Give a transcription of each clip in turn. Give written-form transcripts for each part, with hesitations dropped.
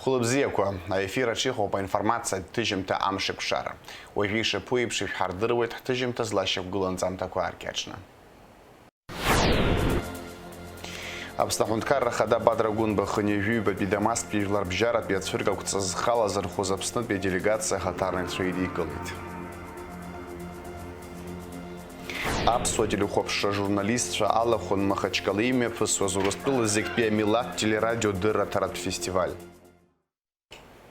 Хулыбзияква, эфира Чихова информация тыжимта амшип шара. Ойвише пуипшив хардырует тыжимта злащев гуланзам такой аркячна. Абстахунткар хада бадрагун баханевю бедамас пижлар бжарат бедсфирга куцазхала зархузабстнут бе делегация хатарных суиди галит. Абсуатели хопша журналистша Аллахон Махачкалиме фасуазурустыл зекпе милат телерадио дыра тарат фестиваль.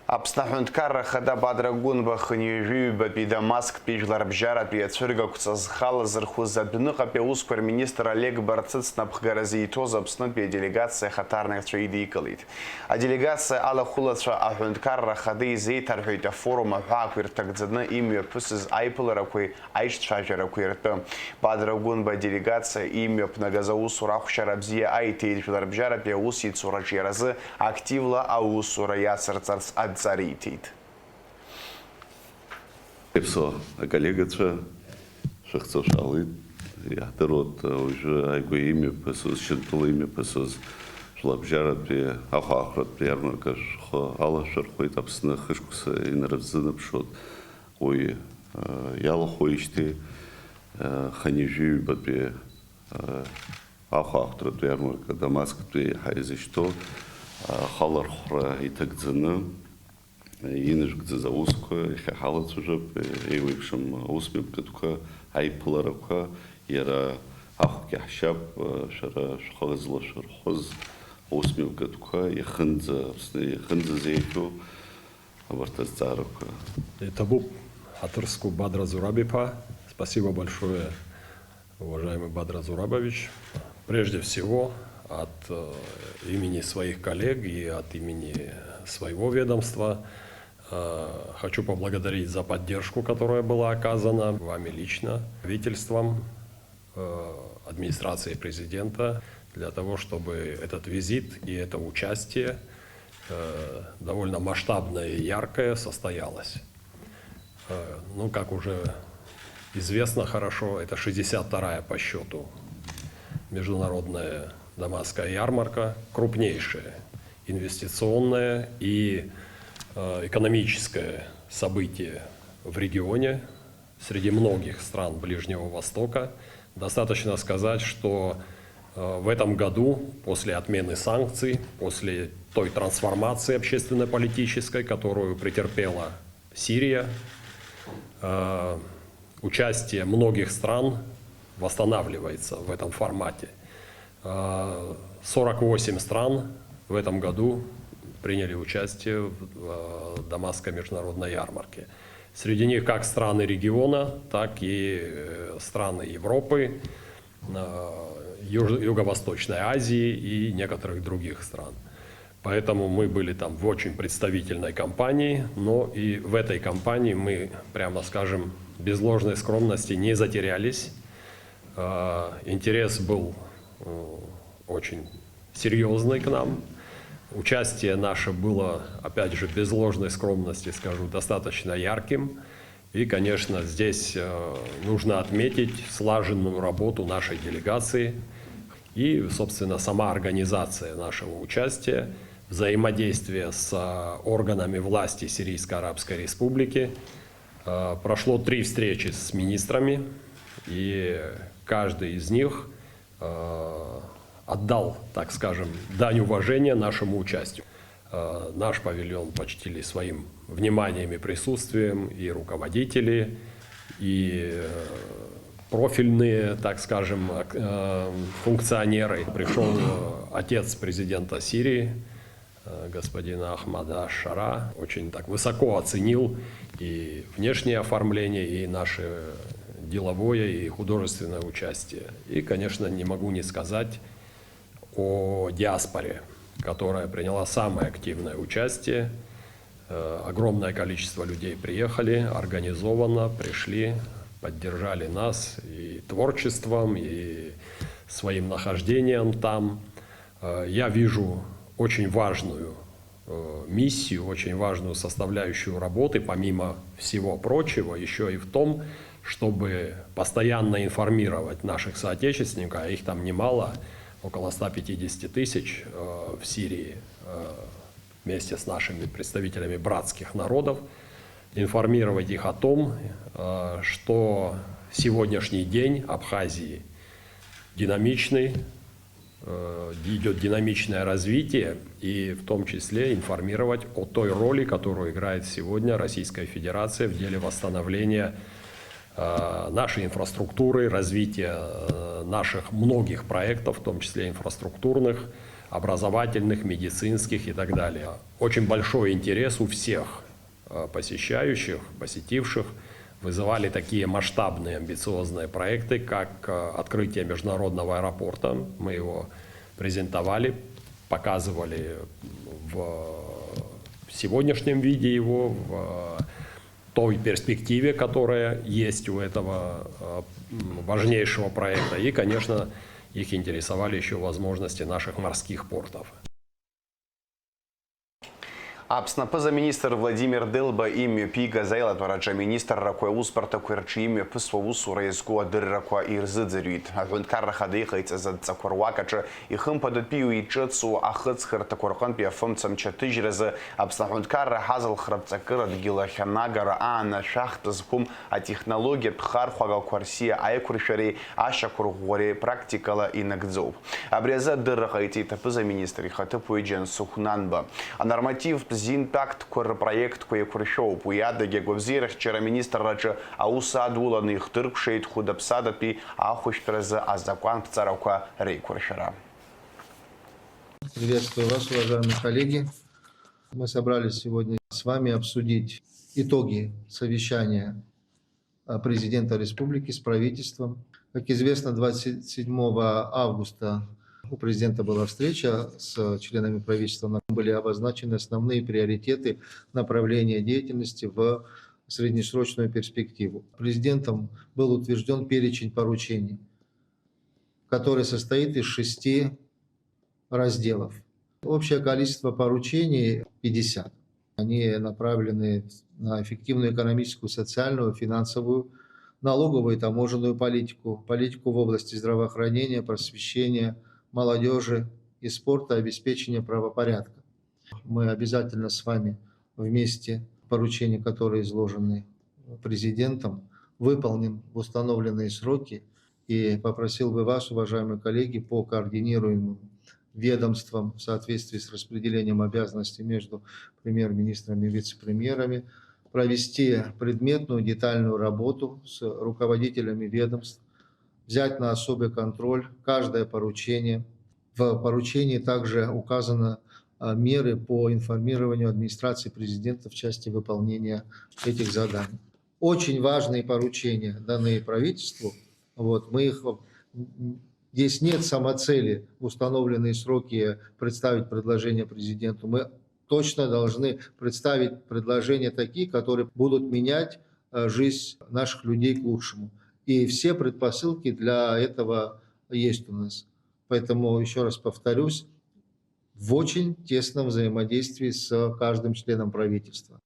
Абстахунткар хада бадрагун баханевю бедамаск пижлар бжарат бедсфирга куцазхала зархузабныха пеусквер министр Олег Барцыц напхгарази тоза абстнут бе делегация хатарных суиди галит. А делегация Аллахулатша Ахунткар хады зейтархуйта форума хаквир тагдзадна имя пусыз айпыларакуй айштшажаракуйрты. Бадрагун ба делегация имя пнагазау сурахушарабзия айтейд филарбжара пеуси цурачеразы активла аусура ясарцарц адзаритит. Все, коллега, шахцо шалит, я дород уже айго имя пасус, щентул имя пасус, шлабжарат при ахахрат при ярмаркаш, алла шархует абсна хышкуса и наравзына пшот, ой, яла хоишти, ханижи бат при ахахрат при ярмарка, Дамаск при хайзишто, халар хра и тагдзына. Инеш где за узкое, хахалец уже, и выпшим усмем катука, айпыларака, яра ахуки хашаб, шара шхозла шархоз, усмем катука, и хынза зейку, вартаз царука. Это был Атырску Бадра Зурабипа. Спасибо большое, уважаемый Бадра Зурабович. Прежде всего, от имени своих коллег и от имени своего ведомства хочу поблагодарить за поддержку, которая была оказана вами лично, правительством, администрацией президента, для того, чтобы этот визит и это участие довольно масштабное и яркое состоялось. Ну, как уже известно хорошо, это 62-я по счету международная Дамасская ярмарка, крупнейшая инвестиционное и экономическое событие в регионе среди многих стран Ближнего Востока. Достаточно сказать, что в этом году, после отмены санкций, после той трансформации общественно-политической, которую претерпела Сирия, участие многих стран восстанавливается в этом формате. 48 стран в этом году приняли участие в Дамасской международной ярмарке. Среди них как страны региона, так и страны Европы, Юго-Восточной Азии и некоторых других стран. Поэтому мы были там в очень представительной компании, но и в этой компании мы, прямо скажем, без ложной скромности не затерялись. Интерес был очень серьезный к нам. Участие наше было, опять же, без ложной скромности, скажу, достаточно ярким. И, конечно, здесь нужно отметить слаженную работу нашей делегации и, собственно, сама организация нашего участия, взаимодействие с органами власти Сирийской Арабской Республики. Прошло 3 встречи с министрами, и каждый из них отдал, так скажем, дань уважения нашему участию. Наш павильон почтили своим вниманием и присутствием и руководители, и профильные, так скажем, функционеры. Пришел отец президента Сирии, господин Ахмада Шара, очень так высоко оценил и внешнее оформление, и наше деловое и художественное участие. И, конечно, не могу не сказать о диаспоре, которая приняла самое активное участие. Огромное количество людей приехали, организованно пришли, поддержали нас и творчеством, и своим нахождением там. Я вижу очень важную миссию, очень важную составляющую работы, помимо всего прочего, еще и в том, чтобы постоянно информировать наших соотечественников, а их там немало, около 150 тысяч в Сирии, вместе с нашими представителями братских народов, информировать их о том, что сегодняшний день Абхазии динамичный, идет динамичное развитие, и в том числе информировать о той роли, которую играет сегодня Российская Федерация в деле восстановления нашей инфраструктуры, развития наших многих проектов, в том числе инфраструктурных, образовательных, медицинских и так далее. Очень большой интерес у всех посещающих, посетивших, вызывали такие масштабные, амбициозные проекты, как открытие международного аэропорта. Мы его презентовали, показывали в сегодняшнем виде его, в той перспективе, которая есть у этого важнейшего проекта. И, конечно, их интересовали еще возможности наших морских портов. Апснапыза министр Владимир Дылба имя пига зайлатвараджа министр ракой успартакуй рачи имя пысва усура изгуа дырракуа ирзыдзырюит. Ахунткарра хадыйхайца задцакурвакача и хымпадат пию и чыцу ахыцхыр такурхан пиафымцам чатыжрезы апснахунткарра хазал храбцакыра дгилахянагара аана шахтызхум а технология тхархуагал кварсия айкуршари ашакургуари практикала и нагдзов. Абреза дыррахайти тапыза министр хатыпуиджен сухнанба. А норматив Зинпакт проект кое куршоу пуядаге говзирах вчера министр раджа аусадула них тыркшейт худапсадапи ахуштреза азакван пцараука рейкуршара. Приветствую вас, уважаемые коллеги. Мы собрались сегодня с вами обсудить итоги совещания президента республики с правительством. Как известно, 27 августа у президента была встреча с членами правительства, на которой были обозначены основные приоритеты направления деятельности в среднесрочную перспективу. Президентом был утвержден перечень поручений, который состоит из 6 разделов. Общее количество поручений 50. Они направлены на эффективную экономическую, социальную, финансовую, налоговую и таможенную политику, политику в области здравоохранения, просвещения, молодежи и спорта, обеспечения правопорядка. Мы обязательно с вами вместе поручения, которые изложены президентом, выполним в установленные сроки. И попросил бы вас, уважаемые коллеги, по координируемым ведомствам в соответствии с распределением обязанностей между премьер-министрами и вице-премьерами провести предметную детальную работу с руководителями ведомств, взять на особый контроль каждое поручение. В поручении также указаны меры по информированию администрации президента в части выполнения этих заданий. Очень важные поручения, данные правительству. Мы их, здесь нет самоцели в установленные сроки представить предложение президенту. Мы точно должны представить предложения такие, которые будут менять жизнь наших людей к лучшему. И все предпосылки для этого есть у нас. Поэтому, еще раз повторюсь, в очень тесном взаимодействии с каждым членом правительства.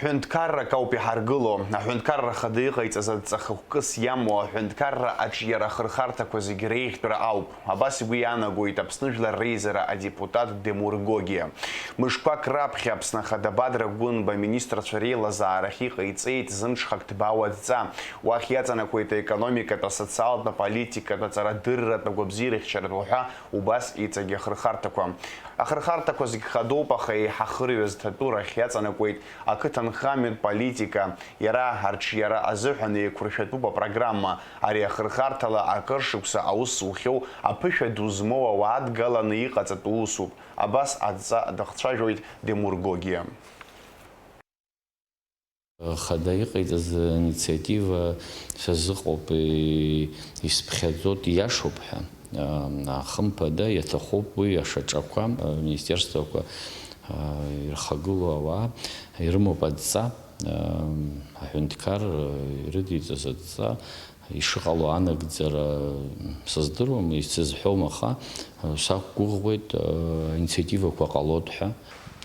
Хюнткарра каупи харгыло, хюнткарра хадыйхайца задцахукыс яму, хюнткарра ачьера хырхарта козигрейхтера ауп. Абаси гуяна гуит обснужла рейзера, а депутат демургогия. Мышква крапхи обснахадабадра гунба министра царейла за арахиха и цейт зыншхактбауадца. Уахьяца на какой-то экономика, то социальная политика, то царадырра, то гобзирих чарадуха, убас и цаги хырхартаква. А хырхарта козигхадопаха и хахырвез татура хьяца на какой-то акытан Хамид политика яра харчияра азыханы куршатуба программа ария хырхартала акыршукса аус ухил апыша дузмова ваат галаны иқацатуусуп абас адза дахчажуит демургогия. Хадайқит аз инициатива сазыҟоуп исԥхьаӡоит иашоуп ҳәа хымԥада иаҭахуп уи ашаҿақәа министерствақәа ирхагылоу ауаа ирымоуп адҵа аҳәынҭқар ирыдиҵаз адҵа ишыҟало анагӡара сыздыруам, исзыҳәом, аха сақәгәыӷуеит инициативақәа ҟалоит ҳәа.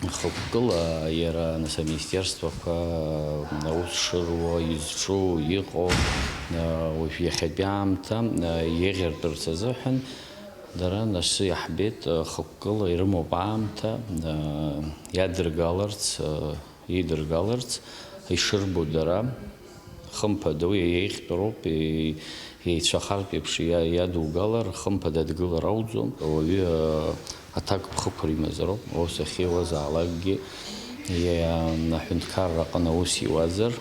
Хықәкыла иара нас аминистерствақәа аус шыруа, изҿу, иҟоу уажә иахьатәи аамҭа еиӷьыртәырц азыҳәан дара насы яхбет хуккыл ирмо баамта ядыргаларц идыргаларц ишырбу дара хымпаду яихтроп яйцахарп епшия ядугалар хымпада дгылар аудзом ови атак бхупримазроп осахи вазалаги я нахункар рaqanaуси вазар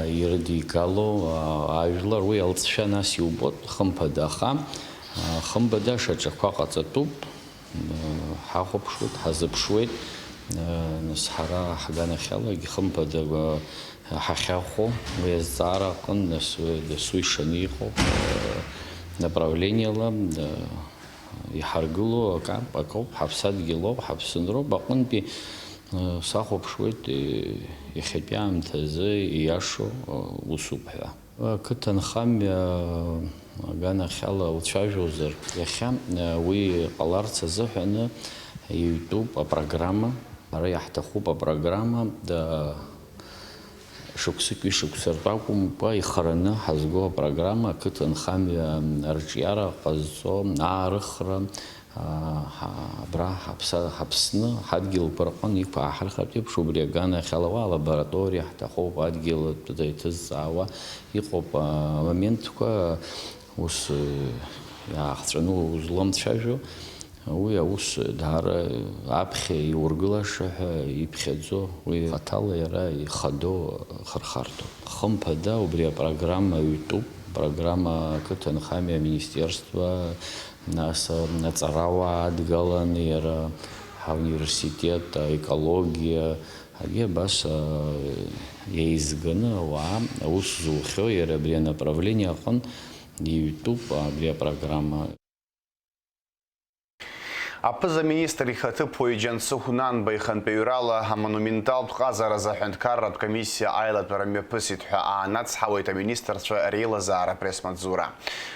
ирдигало ажлар уи алцшанас юбот хымпадаха хымбада шачаққа қацатуп хақопшует хазыпшует насхара хагана хяла хымпада хахяхо везара кон десуй шанихо направление ихаргыло акоп хапсад гило хапсындро бақын би сахопшует ихепям тазе яшо усупха كنت نخام أنا خلا وتشاجوزر يا خام وي قلرت زحنا يوتيوب برنامج رايح تخوب برنامج ده شخصي شخصيرتكم باي خرنا حزقوا برنامج كنت نخام رجيارة قزو نارخرا برا حبسنا حدجيل برقان يبقى حلقة بشو بريجانا خلوا لابراتوريا حتى خوب حدجيل بدأت الزعوة يقوب моментка وس يا خسرنو ظلمت شاجو ويا وس دار أبخي يورجلاش يبخدزو ويقتال يرا يخدو خرخارتو خم بدا وبريا برنامج يوتيوب برنامج كنت نخامي министерство нас нацарава дгалан ера университет экология аге бас еизгана ва усзухо ера бре направление хон YouTube бре программа Апыза министр ихаты поиджан сухунан байхан пеюрала монументал тхазара захендкаррат комиссия айла парамепысит анац хавайта министрство рейла зара пресс-мадзура.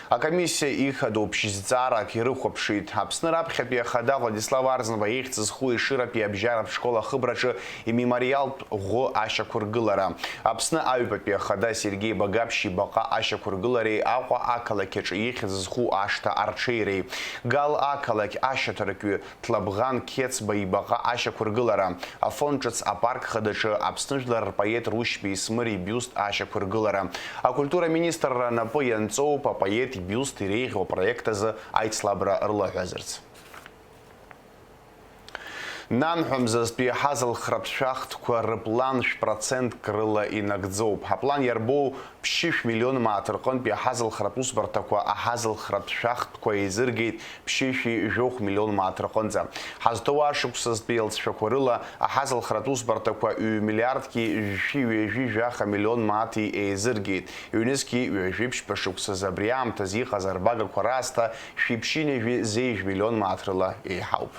А комиссия ихаду общизара кирухопшит. Апсны рабхепия хада Владислава Арзнова ихцыз хуи ширапи обжаров школа хыбрачы и мемориал го аша кургылара. Апсны аюпапия хада Сергей Багапщи бака аша кургылари аква акалакеч ихцыз ху ашта арчейрей. Гал акалак аша Тлабган кец баибака аша кургылара. Афончец апарк хадачы абстынжлар поэт рушпи смыри бюст аша кургылара. А культура министра напоянцов по поэт бюст и рейхо проекта за айтслабра рлагазерц. Нанхум заспи хазал храпшахт кварплан процент крыла и нагдзоп. Хаплан ярбоу пшиш миллион матркон пи хазал храпус бартаква а хазал храпшахт квайзыргейт пшиши жох миллион матрконза. Хаздова шуксас билс шакварыла а хазал хратус бартаква ю миллиардки жи жаха миллион мати эзыргейт. Юнески жипш пашукса забриам тази хазарбага квараста шипшине зейж миллион матрыла и хауп.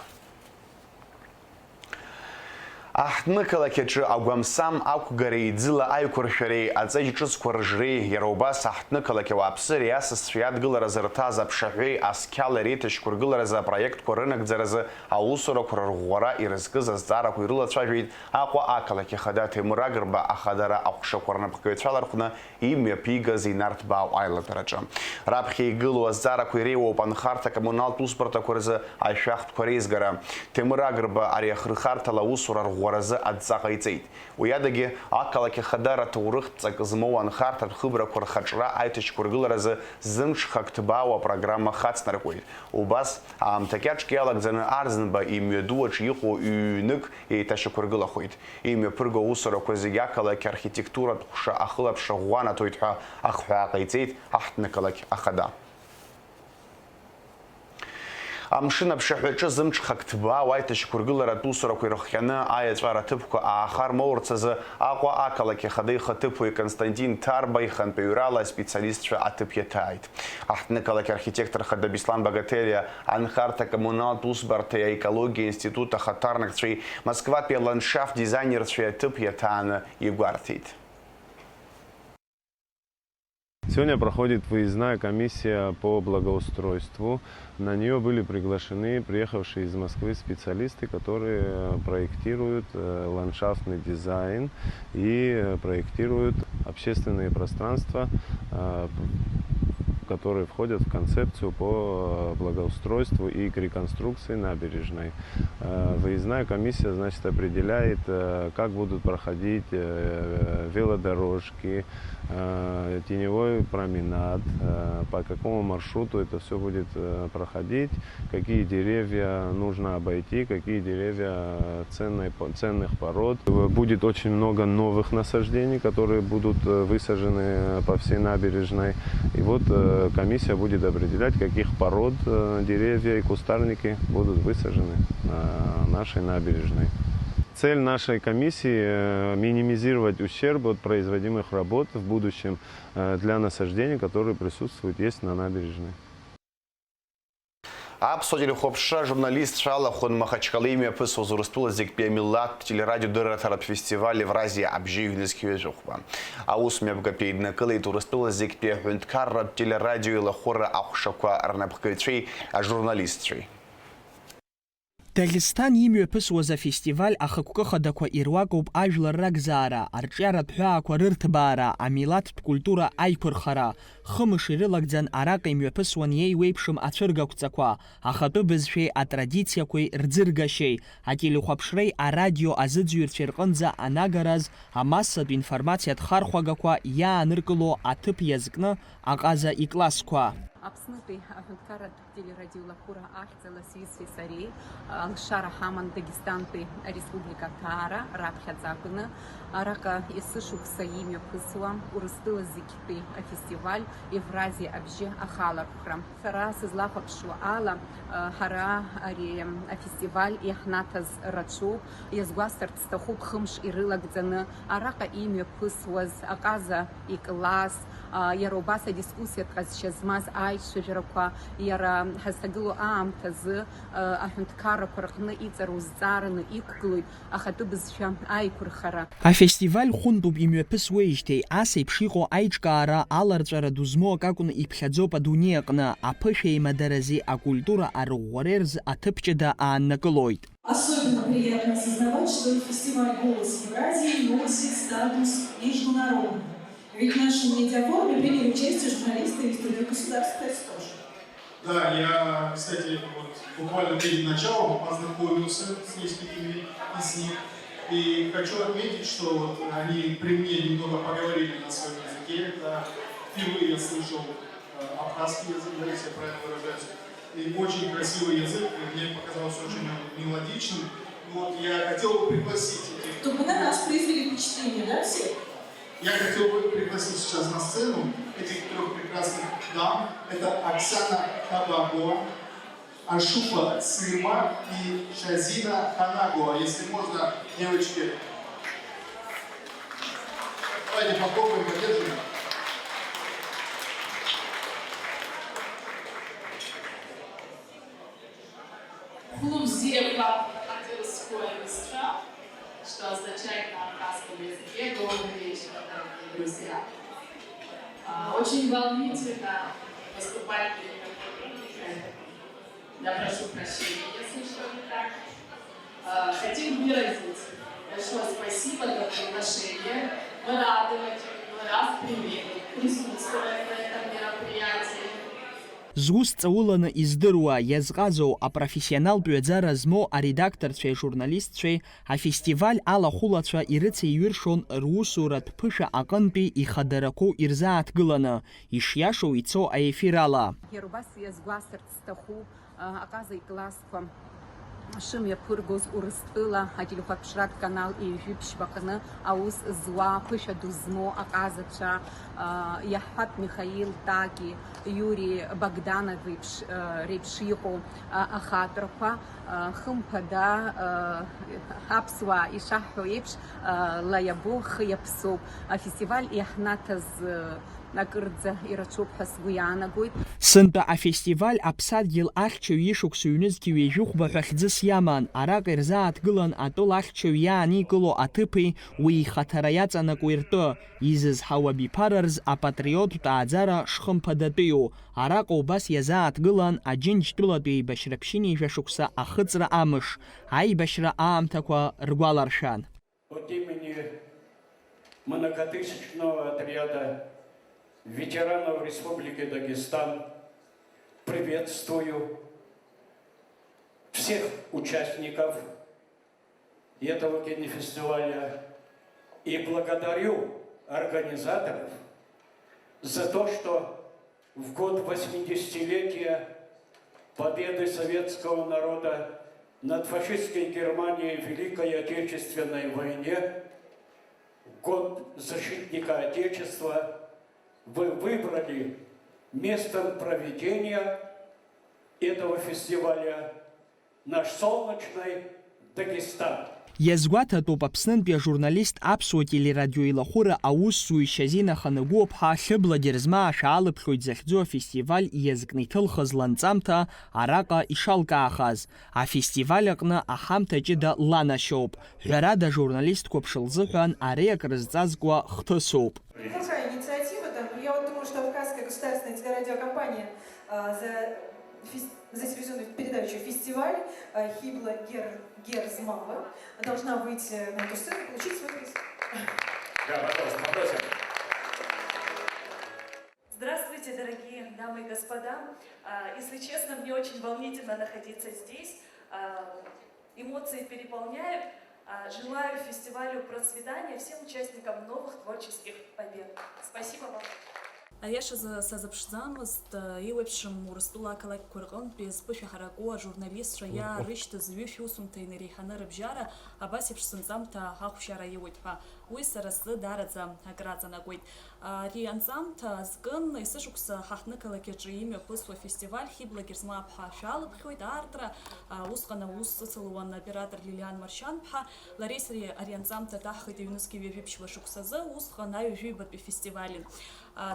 Ахтныкалакечы агвамсам акугари дзила айкуршарей ацайчыз куржрей яробас ахтныкалаке вапсы рясас шиядгыла разырта запшахвей аскялы ретеш кургыла раза проект курынок заразы аусура кураргуара и разгыза зара куйрыла цважвейт аква акалаке хада темурагрба ахадара акуша курнапкавецвалархуна имя пига зинартбау айлатарача. Рабхей гылу азара куйреу панхарта коммунал туспорта курза айшахт курейзгара. Темурагрба ариахрыхарта лаусура ورزة أتزاقيتيت ويادجي عقلك خدارة تورخت زموان خارت خبرة كور خشرة أيتش كورجل رزة زمش خكتبا وبرنامج خاص نركويت وبس تكاتش كيالك زن أرزن با إميدوش يخو ينك يتش كورجل خويت إمي برجو وصل كوزي عقلك أركيتكتورة خش أخلب شغوانة تويتها أخواقيتيت أحتنكلك أخدا Амшина бшахвечы зымч хактба вайтыш кургылара тусора куйрахяны аяцвара тыпку ахар моурцазы аква акалаки хады хатыпу и Константин Тарбайхан пеюрала специалистша атыпьетайт. Ахтныкалаки архитектор хада Бислан Богатыря анхарта коммунал тусбарта экология института хатарнакцвей Москва пе ландшафт дизайнер цвей атыпьетана Егвартит. Сегодня проходит выездная комиссия по благоустройству. На нее были приглашены приехавшие из Москвы специалисты, которые проектируют ландшафтный дизайн и проектируют общественные пространства которые входят в концепцию по благоустройству и к реконструкции набережной. Выездная комиссия, значит, определяет, как будут проходить велодорожки, теневой променад, по какому маршруту это все будет проходить, какие деревья нужно обойти, какие деревья ценных пород. Будет очень много новых насаждений, которые будут высажены по всей набережной. И вот комиссия будет определять, каких пород деревья и кустарники будут высажены на нашей набережной. Цель нашей комиссии – минимизировать ущерб от производимых работ в будущем для насаждений, которые присутствуют, есть на набережной. Абсолютно хопша журналист Шала хон Махачкалыми описывал зурастула зикпе милат телерадио дыратарат фестивале в разе обживнические жухва. А усме обгапейдна кылы турастула зикпе хунткаррат телерадио лахора ахшаква арнабхкачей а журналистчей. Дагестан имҩаԥысуаз афестиваль ахықәкы хадақәа ируакуп ажәлар ракзаара, арҿиаратә ҳәаақәа рырҭбаара, амилаҭтә культура аиқәырхара. Хымш ирылагӡан араҟа имҩаԥысуан иеиуеиԥшым ацәыргақәҵақәа, ахатәы бызшәеи атрадициақәеи рӡыргашьеи, ателехәаԥшреи арадио азыӡҩрцәа рҟынӡа анагараз амассатә информациатә хархәагақәа иааныркыло аҭыԥ иазкны аҟаза иклассқәа. Аԥснытәи аҳәынҭқарратә телерадиолахәыра ахьӡала сҩызцәеи сареи алшара ҳаман Дагестантәи ареспублика ҭаара раԥхьаӡа акәны араҟа есышықәса имҩаԥысуа Урыстәыла зегьтәи афестиваль Евразиа абжьы ахалархәра. Сара сызлахәаԥшуа ала ҳара ари афестиваль иаҳнаҭаз рацәоуп, иазгәасҭарц сҭахуп хымш ирылагӡаны араҟа имҩаԥысуаз аҟаза икласс, иара убас адискуссиатә ҟазшьа змаз аицәажәарақәа, иара ҳазҭагылоу аамҭазы аҳәынҭқаррақәа рҟны иҵару зҵаараны иқәгылоит ахатәы бызшәа аиқәырхара. Афестиваль хәынтәуп имҩаԥысуеижьҭеи ас еиԥш иҟоу аиҿкаара аларҵәара ду змоу акакәны иԥхьаӡоуп адунеи аҟны, аԥышәа еимадарази акультура арӷәӷәареи рзы аҭыԥ ҷыда ааннакылоит. Особенно приятно осознавать, что фестиваль «Голос Евразии» носит статус международный. Ведь в нашем медиафоруме приняли участие журналисты из других государств, кстати, тоже. Да, я, кстати, вот буквально перед началом познакомился с несколькими из них. И хочу отметить, что вот они при мне немного поговорили на своем языке. Это впервые я слышал абхазский язык, если я правильно выражаюсь. И очень красивый язык, и мне показался очень мелодичным. Вот я хотел бы пригласить этих... Чтобы на нас произвели впечатление, да, все? Я хотел бы пригласить сейчас на сцену этих трех прекрасных дам. Это Оксана Табагова, Ашуфа Сырма и Шазина Ханагова. Если можно, девочки, давайте попробуем, поддержим. Клуб «Зеркало» ательское быстро, что означает на абхазском языке «добрый вечер, дорогие друзья». Очень волнительно выступать перед публикой. Я прошу прощения, если что не так. Хотим выразить большое спасибо за приглашение. Мы рады в очередной раз присутствовать на этом мероприятии. Зус ҵауланы издыруа иазҟазоу апрофессионалтә ҩаӡара змоу аредакторцәеи журналистцәеи афестиваль алахәылацәа ирыцеиҩыршон русуратә ԥышәа аҟынтәи ихадарақәоу ирзааҭгыланы, ишиашоу ицо аефир ала. Иара убас иазгәасҭарц сҭахуп аҟаза иклассқәа шымҩаԥыргоз Урыстәыла ателехәаԥшратә канал еиҩжәы-ԥшьбаҟны аус зуа ԥышәа ду змоу аҟазацәа Иаҳҳәаҭ Михаил Таки, Иури Богданов реиԥш иҟоу ахаҵәрақәа хымԥада аԥсуаа ишаҳҳәо еиԥш лаиабо хы иаԥсоуп. Афестиваль иаҳнаҭаз акырӡа ираҽуп ҳәа сгәы иаанагоит. Сынтәа афестиваль аԥсадгьыл ахьчаҩ ишықәса ҩнызқьи ҩежәыхәба ҳәа хьӡыс иаман, араҟа ирзааҭгылан атәыла ахьчаҩ иааникыло аҭыԥи уи ихаҭара иаҵанакуа иртәы, изызҳауа биԥарарз апатриоттә ҭааӡара шхымԥадатәиу. Араҟа убас иазааҭгылан Аџьынџьтәылатәи еибашьра ԥшьынҩажәа шықәса ахыҵра амыш, аибашьра аамҭақәа ргәаларшәан. От имени многотысячного отряда ветеранов Республики Дагестан, приветствую всех участников этого кинофестиваля и благодарю организаторов за то, что в год 80-летия победы советского народа над фашистской Германией в Великой Отечественной войне, год защитника Отечества, вы выбрали местом проведения этого фестиваля наш солнечный Дагестан. Иазгәаҭатәуп Аԥснынтәи ажурналист аԥсуа телерадиоилахәыра аусзуҩ Шьазина Ханагәыԥҳа Хьыбла Герзмаа шәаалыԥхьоит захьӡу афестиваль иазкны иҭылхыз ланҵамҭа араҟа ишалкаахаз. Афестиваль аҟны аҳамҭа ҷыда ланашьоуп. Ҳәарада ажурналистқәа ԥшылзыҳәан ари акрызҵазкуа хҭысоуп. Неплохая инициатива. Я вот думаю, что Кавказская государственная телерадиокомпания за телевизионную передачу «Фестиваль» Хибла Герзмава должна выйти на эту сцену и получить свой приз. Да, пожалуйста, попросим. Здравствуйте, дорогие дамы и господа. Если честно, мне очень волнительно находиться здесь. Эмоции переполняют. Желаю фестивалю процветания всем участникам новых творческих побед. Спасибо вам. Аиашазы сазыԥшӡамызт еиуеиԥшым Урыстәыла ақалақьқәа рҟынтәи зԥышәаҳараку ажурналистцәа иаарышьҭыз ҩышә усумҭа инареиҳаны рыбжьара абас еиԥш сынҵамҭа ҳахәшьара иуеит ҳәа. Уи сара сзы даараӡа акраҵанакуеит. Ари анҵамҭа азкын есышықәса ҳаҳҭнықалақь аҿы имҩаԥысуа фестиваль Хибла Герзмааԥҳа шәаалыԥхьоит аартра. Усҟан аус ыцылуан оператор Лилиан Маршьанԥҳа. Лареи сареи ари анҵамҭа ҭаҳхит аҩнызқьи ҩажәиԥшьла шықәсазы усҟан аҩажәибатәи фестиваль.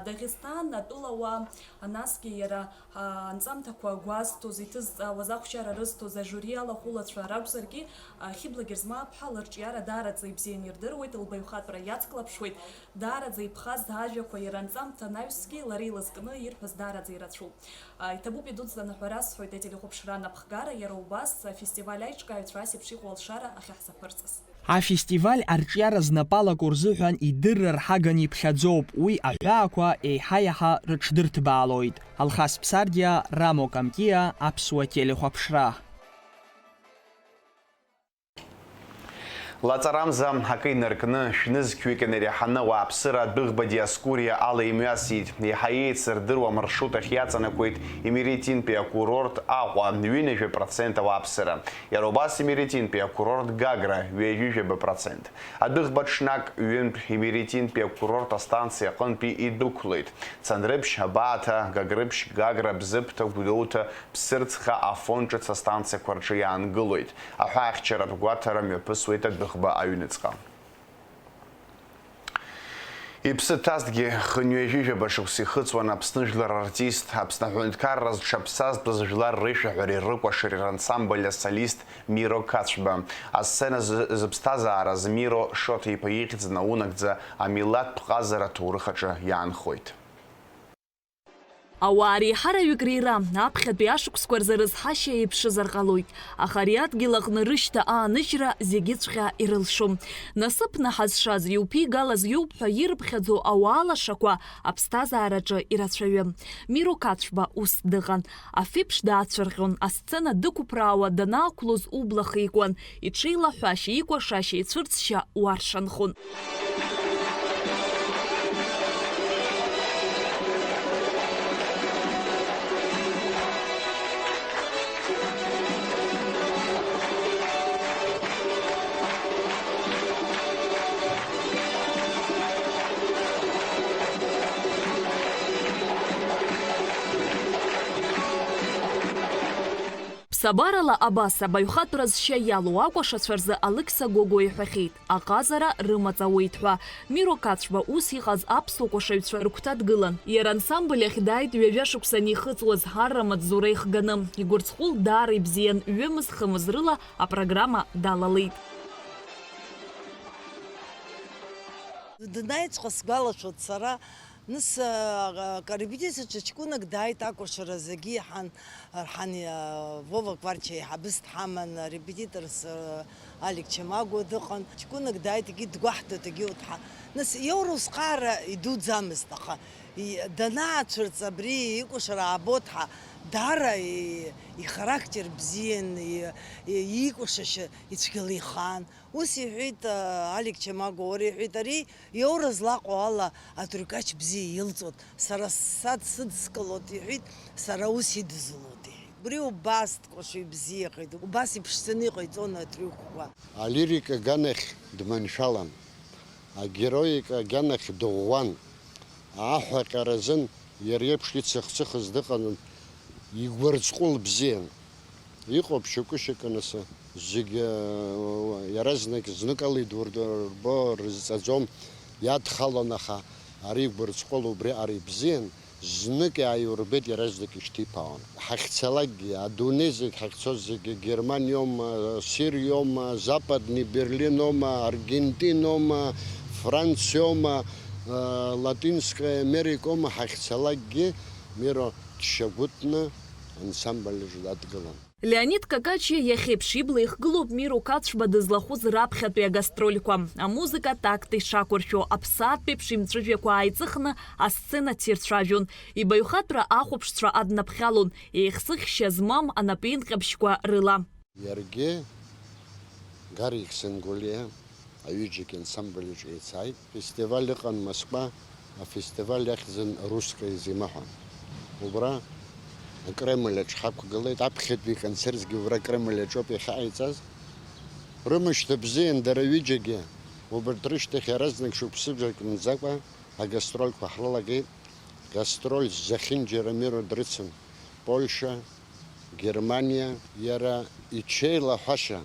Дагестан атәылауаа насгьы иара анҵамҭақәа гәазҭоз иҭызҵаауаз ахәшьара рызҭоз ажури алахәылацәа ракәзаргьы Хибла Герзмааԥҳа лырҿиара даараӡа ибзианы ирдыруеит, лбаҩхатәра иацклаԥшуеит, даараӡа иԥхаз ажәақәа иара анҵамҭа анаҩсгьы лара илызкны ирҳәаз даараӡа ирацәоуп. Иҭабуп идуӡӡаны ҳәара сҳәоит ателехәаԥшра напхгара, иара убас афестиваль аиҿкааҩцәа ас еиԥш иҟоу алшара ахьаҳзаԥырҵаз. Афестиваль арҿиара знапалақәо рзыҳәан идырра рҳаган иԥхьаӡоуп. Уи аҳәаақәа еиҳа-иаҳа рыҽдырҭбаалоит. Алхас Ԥсардиа, Рамо Камкиа, аԥсуа телехәаԥшра. Лаҵарамза акы инаркны шәнызқьҩык инареиҳаны ауааԥсыра адәыӷба диаскуриа ала имҩасит. Иаҳа еицырдыруа маршрут ахь иаҵанакуеит Имеретинтәи акурорт Аҟәа 20% ауааԥсыра. Иара убас Имеретинтәи акурорт Гагра 20%. Адәыӷба ҽнак ҩынтә Имеретинтәи акурорт астанциа аҟынтәи идәықәлеит. Цандрыԥшь, Абааҭа, Гагрыԥшь, Гагра, Бзыԥҭа, Гәдоуҭа, Ԥсырӡха, Афон ҿыц астанциақәа рҿы иаангылоит. Аҳәаахьчаратә гәаҭара мҩаԥысуеит адәыӷба аҩныҵҟа. Иԥсы ҭазҭгьы хынҩажәижәаба шықәса ихыҵуан Аԥсны жәлар артист, Аԥсны аҳәынҭқарра зҽаԥсазтәыз жәлар реишәаҳәареи рыкәашареи рансамбль асолист Миро Кацәба. Асцена зыԥсҭазаараз Миро Шоҭа-иԥа ихьӡ наунагӡа амилаҭтә ҟазара аҭоурых аҿы иаанхоит. Ауаа реиҳараҩык реира аԥхьатәи ашықәсқәа рзы рызҳашьа еиԥшызар ҟалоит. Аха ари адгьыл аҟны рышьҭа ааныжьра зегьыҵәҟьа ирылшом. Насыԥны ҳазшаз иуԥигалаз иоуп ҳәа ирыԥхьаӡо ауаалашақәа аԥсҭазаараҿы ирацәаҩым. Миро Кацәба ус дыҟан. Афеиԥш даацәырҟьон, асцена дықәԥраауа данаақәлоз убла хикуан. Иҽеилаҳәашьа, икәашашьа, ицәырҵшьа уаршанхон. Ԥсабарала абас абаҩхатәра зшьа иалоу акәашацәа рзы Алықьса Гого иҳәахьеит, аҟазара рымаҵ-ауеит ҳәа. Миро Кацәба ус иҟаз аԥсуа кәашаҩцәа рыгәҭа дгылан. Иара ансамбль ахь дааит ҩажәа шықәсан ихыҵуаз ҳарра маҵзура ихганы. Игәырҵхәыл даара ибзиан, ҩымыз-хымыз рыла апрограмма далалеит. Днаиҵәҟьа сгәалашәоит сара Ныс репетиция чечкунак дай також разаги хан Вова Кварчей хабист хаман репетитор с Алик Чемаго дыхан чкунак дай таки дгвахта таги утха. Ныс еврос қара идут замыстаха. И дана цурцабри икуш работа дара и характер бзин и икушаш ицгили хан. Уси хит Алик Чемагори хитари еврос лако алла атрукач бзи илцот сарасад сыдскалот хит сарауси дзлоти. Бриу баст коши бзи хит. Баси пшцени хитона трюква. А лирика ганех дманшалан. А героика ганех дугван. Ахва каразын ерепшки цехцех издыҟан игәырҵҟәыл бзиан. Иҟоуп шьакәышьаканасы зегьы иаразнак зныкала идурбо рызҵаӡом иадхалон, аха ари игәырҵҟәыл убри ари бзиан знык иааиурбеит иаразнак ишьҭиԥаауан. Ҳахьцалакгьы адунеи зегь ҳахьцоз зегьы Германиоума, Сириоума, Западни Берлиноума, Аргентиноума, Франциоума, Латинская Америка, Хахцалаги, Миро Чагутна, ансамбль Ждатгалан. Леонид Какачи яхепшибла их глуб миру кацшба дызлахуз рапхатуя гастрольква. А музыка так ты шакурчо апсат пепшим трывеква айцыхна, а сцена тирчавюн. И баюхатра ахупштра аднапхалун, и их сых щезмам анапинкапшква рыла. Ярге Гарик Сенгулия. Аюджик ансамбль Жейцай. Фестиваль иҟан Москва, афестиваль иахьзын русская зимаха. Убра Кремльаҿ ҳақәгылеит, аԥхьатәи концертгьы убра Кремльаҿоуп иахьааиҵаз. Рымышьҭа бзиан дара ҩыџьагьы, убарҭ рышьҭахь иаразнак шықәсыбжак мӡакәа агастрольқәа ҳрылагеит. Гастроль зехьынџьара миру дрыцын. Польша, Германия, иара иҽеилаҳәашьа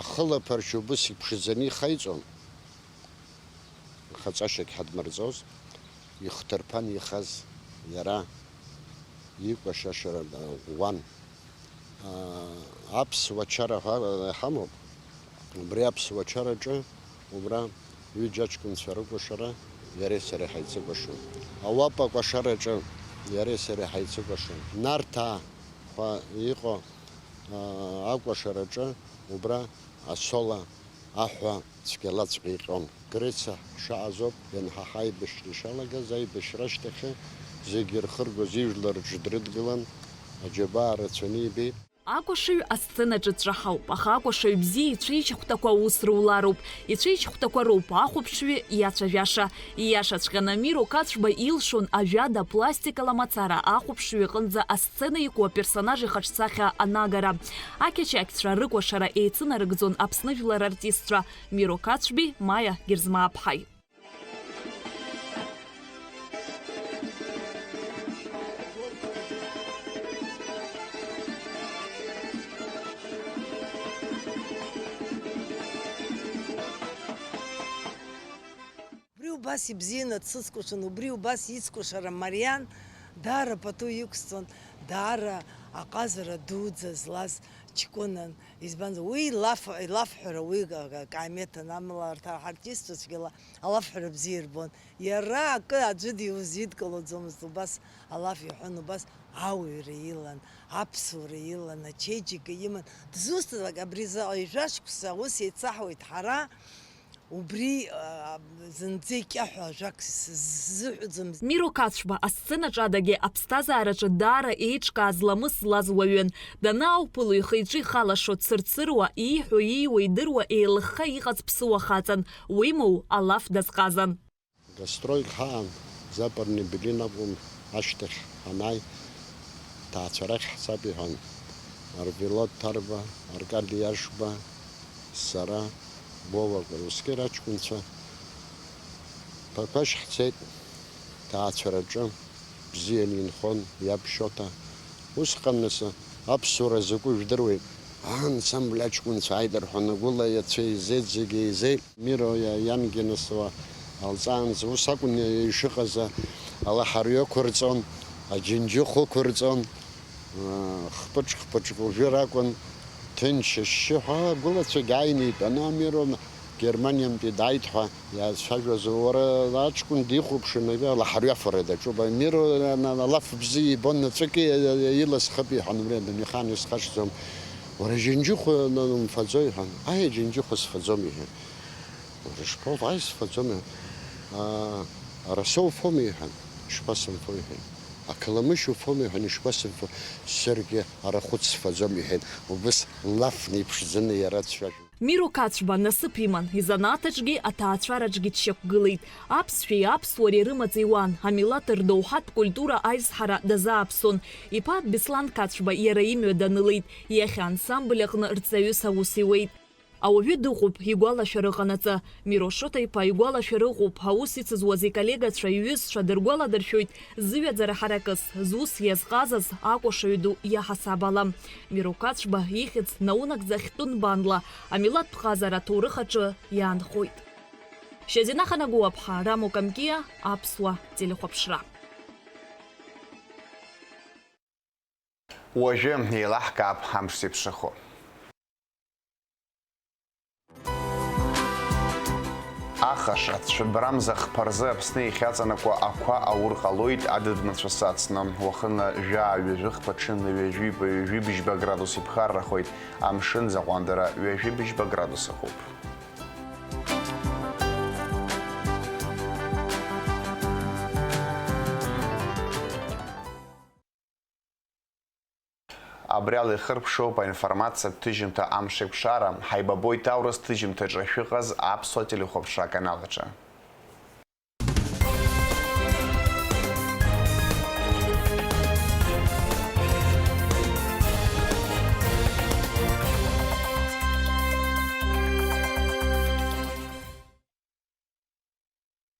ахылаԥарч убыс иԥшӡаны ихаиҵон. Хаҵашьагь ҳадмырҵоз, ихҭырԥан ихаз иара икәашашара ӷәӷәан. Аԥсуа чара ҳамоуп. Убри аԥсуа чараҿы убра ҩыџьа аҷкәынцәа рыкәашара иареи сареи ҳаицыкәашон. Ауапа акәашараҿы иареи сареи ҳаицыкәашон. Нарҭаа ҳәа иҟоу акәашараҿы убра асола аҳәа цәгьалаҵәҟьа иҟьон. Греца шаҟазоуп ианҳаҳа аибашьра ишалагаз, аибашьра ашьҭахьы зегьы ирхыргоз ижәларҿы дрыдгылан, аџьабаа рацәаны ибеит. Акәашаҩ асценаҿы ҵәаҳауп, аха акәашаҩ бзиа ицәеиџьхәҭақәа аус рулароуп. Ицәеиџьхәҭақәа роуп ахәаԥшҩы иацәажәаша. Ииашаҵәҟьаны Миро Кацшба илшон ажәада пластикала мацара ахәаԥшҩы иҟынӡа асцена иқәу аперсонаж ихаҿсахьа анагара. Ақьачақьцәа рыкәашара еицынарыгӡон Аԥсны жәлар артистцәа Миро Кацшби, Маиа Герзмааԥҳаи. Убас ибзианы дсыцкәашон, убри убас ицкәашара мариан, даара пату иқәсҵон, даара аҟазара дуӡа злаз ҷкәынан. Избанзар, уи илафҳәара, уи каимеҭан, амала арҭ аартистцәагьы алафҳәара бзиа ирбон. Иара акы аӡәы диузидкылаӡомызт, убас алаф иҳәон, убас ауаҩра илан, аԥсуара илан, ачеиџьыка иман. Дызусҭазак абри заҟа ижәашықәса ус еицаҳауеит ҳара. Миро Кацшба асценаҿы адагьы аԥсҭазаараҿы даара еиҿкааз ламыс злаз уаҩын. Данаауԥыло ихы-иҿы ихалашо дцырцыруа, ииҳәо ииуа идыруа еилыхха иҟац ԥсыуа хаҵан, уимоу алаф дазҟазан. Гастрольк ҳаан Западни Берлин акәым ашьҭахь ҳанааи ҭаацәарахь ҳцап иҳәан. Арвелод Ҭарба, Аркади Иашба, сара, Вова русский аҷкәынцәа ԥақәашь ҳцеит ҭаацәараҿы бзианы инхон иаԥшьота. Усҟан нас аԥсуара закәу жәдыруеит. Ансамбль аҷкәынцәа ааидырҳәон, агәыла иацәа еизеит, зегьы еизеит. Миро иангьы нас алҵаанӡа ус акәын ишыҟаз, алаҳарҩы ықәырҵон, аџьынџьыхә ықәырҵон, хпыҿ-хпыҿ уажәы ракәын. Ҭынч ашьшьыҳәа агәылацәагьы ааины итәаны Миро Германиантәи дааит ҳәа иаацәажәоз уара аҷкәын дихәаԥшын лаҳарҩафара даҿуп. Миро алаф бзиа ибон наҵәыки иласхап иҳәан, Михан исхашҭӡом. Уара џьынџьыхәа умфаӡои иҳәан. Аи, џьынџьыхәа сфаӡом иҳәан. Уара ишԥоуф? Аи, сфаӡом иҳәан. Араса уфоми иҳәан. Ишԥасымфо иҳәан. Ақаламышь уфоми иҳәан, ишԥасымфо. Саргьы арахәыц сфаӡом иҳәан. Убас лаф неиԥшӡаны иара дцәажәон. Миро Кацба насыԥ иман, изанааҭаҿгьы аҭаацәараҿгьы дшьақәгылеит. Аԥсшәеи аԥсуареи рымаҵ иуан, амилаҭ рдоуҳатә культура аизҳара дазааԥсон. Иԥа Беслан Кацба иара имҩа данылеит, иахьа ансамбль аҟны рҵаҩыс аус иуеит. Ауаҩы дыҟоуп игәалашәара ҟанаҵы. Миро Шоҭа-иԥа игәалашәара ыҟоуп, ҳаус ицызуаз иколлегацәа, иҩызцәа дыргәаладыршәоит зыҩаӡара ҳаракыс, зус иазҟазаз акәашаҩ ду иаҳасаб ала. Миро Кацба ихьӡ наунагӡа хьтәын банла, амилаҭтә ҟазара аҭоурых аҿы иаанхоит. Шьазина Ханагәыуаԥҳа, Рамо Камкиа, Аԥсуа телехәаԥшра. Уажәы еилаҳкаап амш зеиԥшрахо. Ахаша цәыбрамза хԥарзы Аԥсны ихьаҵанакуа ақәа аур ҟалоит адыд-мацәыс ацны. Уахынла жәаа-ҩажәихԥа ҽынла ҩажәи-быжьба градус иԥхаррахоит. Амшын заҟәандара ҩажәи-быжьба градус ыҟоуп. Абриала ихырԥшоуп аинформациа ҭыжьымҭа амш еиқәшара. Ҳаибабоит аурыс ҭыжьымҭаҿы шәыҟаз Аԥсуа телехәаԥшра аканал аҿы.